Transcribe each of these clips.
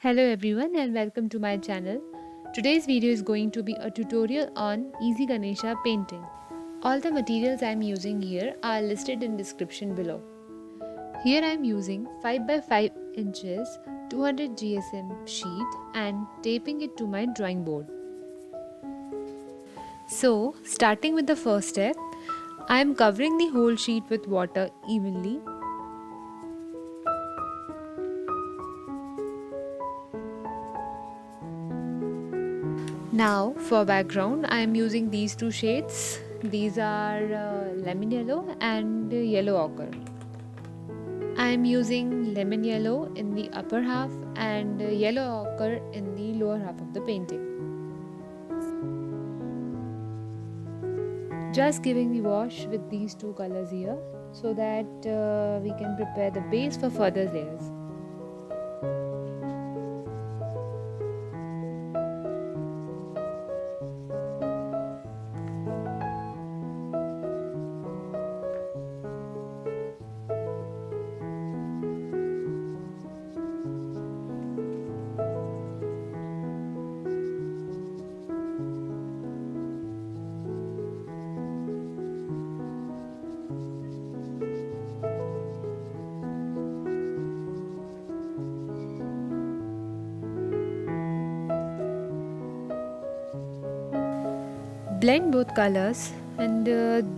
Hello everyone and welcome to my channel. Today's video is going to be a tutorial on Easy Ganesha painting. All the materials I am using here are listed in description below. Here I am using 5 by 5 inches 200 GSM sheet and taping it to my drawing board. So starting with the first step, I am covering the whole sheet with water evenly. Now for background I am using these two shades. These are lemon yellow and yellow ochre. I am using lemon yellow in the upper half and yellow ochre in the lower half of the painting. Just giving the wash with these two colors here so that we can prepare the base for further layers. Blend both colors and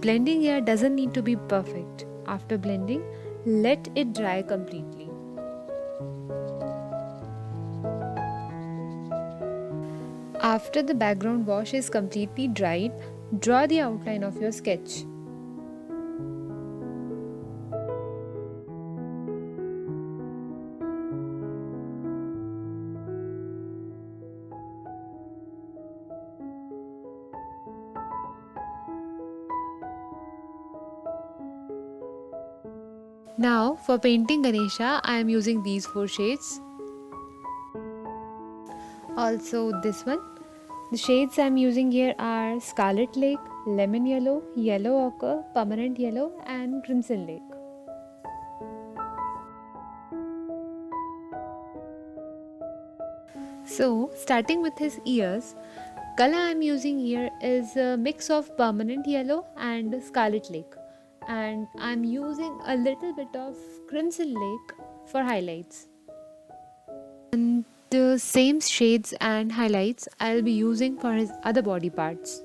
blending here doesn't need to be perfect. After blending, let it dry completely. After the background wash is completely dried, draw the outline of your sketch. Now for painting Ganesha, I am using these four shades. Also this one. The shades I am using here are Scarlet Lake, Lemon Yellow, Yellow Ochre, Permanent Yellow and Crimson Lake. So starting with his ears, color I am using here is a mix of Permanent Yellow and Scarlet Lake, and I am using a little bit of Crimson Lake for highlights. And the same shades and highlights I'll be using for his other body parts.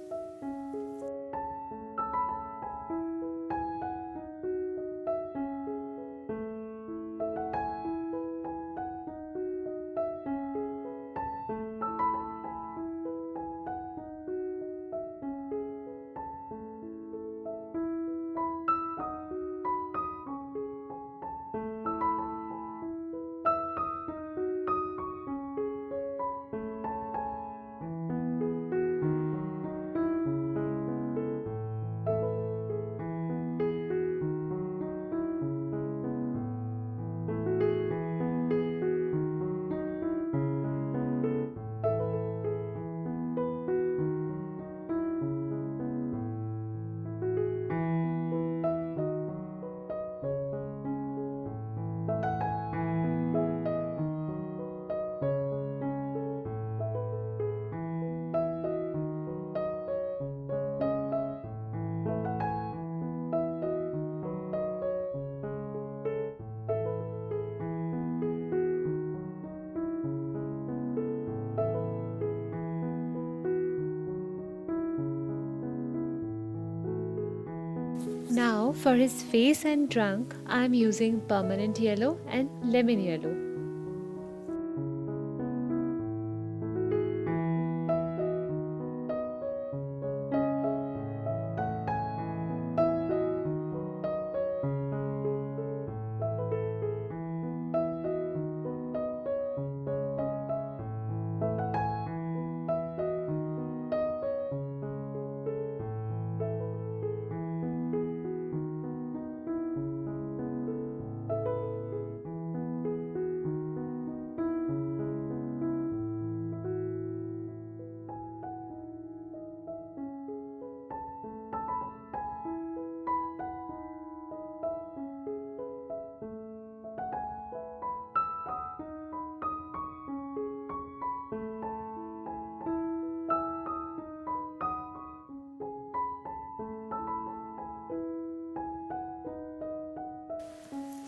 Now for his face and trunk, I am using Permanent Yellow and Lemon Yellow.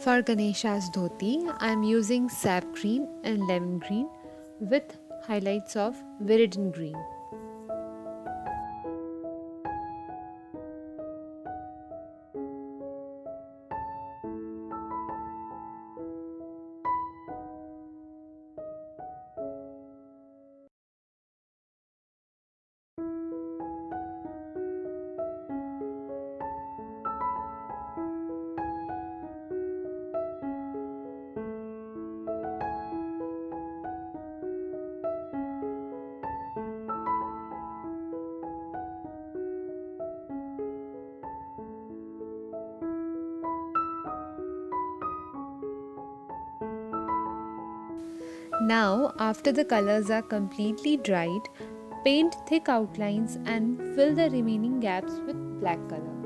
For Ganesha's dhoti, I am using sap green and lemon green with highlights of viridian green. Now, after the colors are completely dried, paint thick outlines and fill the remaining gaps with black color.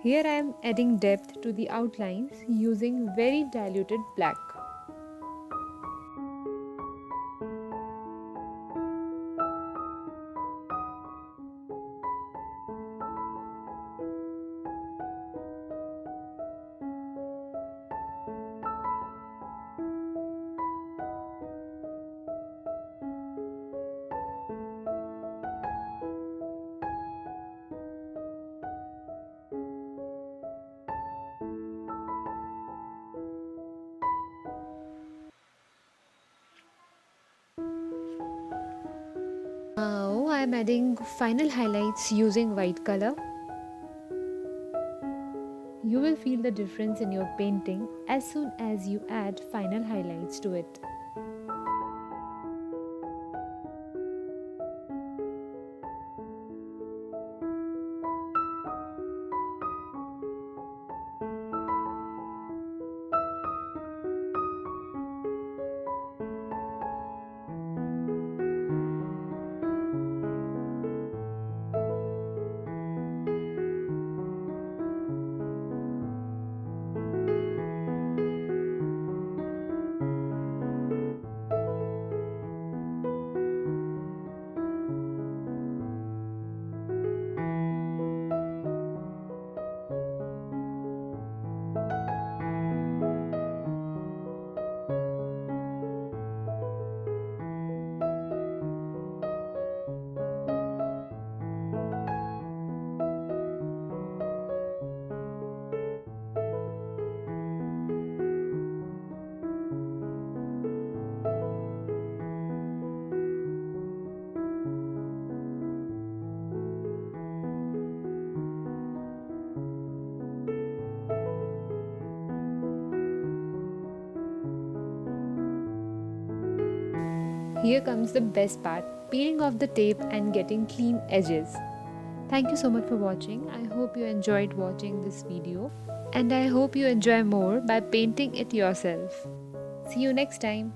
Here I am adding depth to the outlines using very diluted black. Now I am adding final highlights using white color. You will feel the difference in your painting as soon as you add final highlights to it. Here comes the best part, peeling off the tape and getting clean edges. Thank you so much for watching. I hope you enjoyed watching this video and I hope you enjoy more by painting it yourself. See you next time.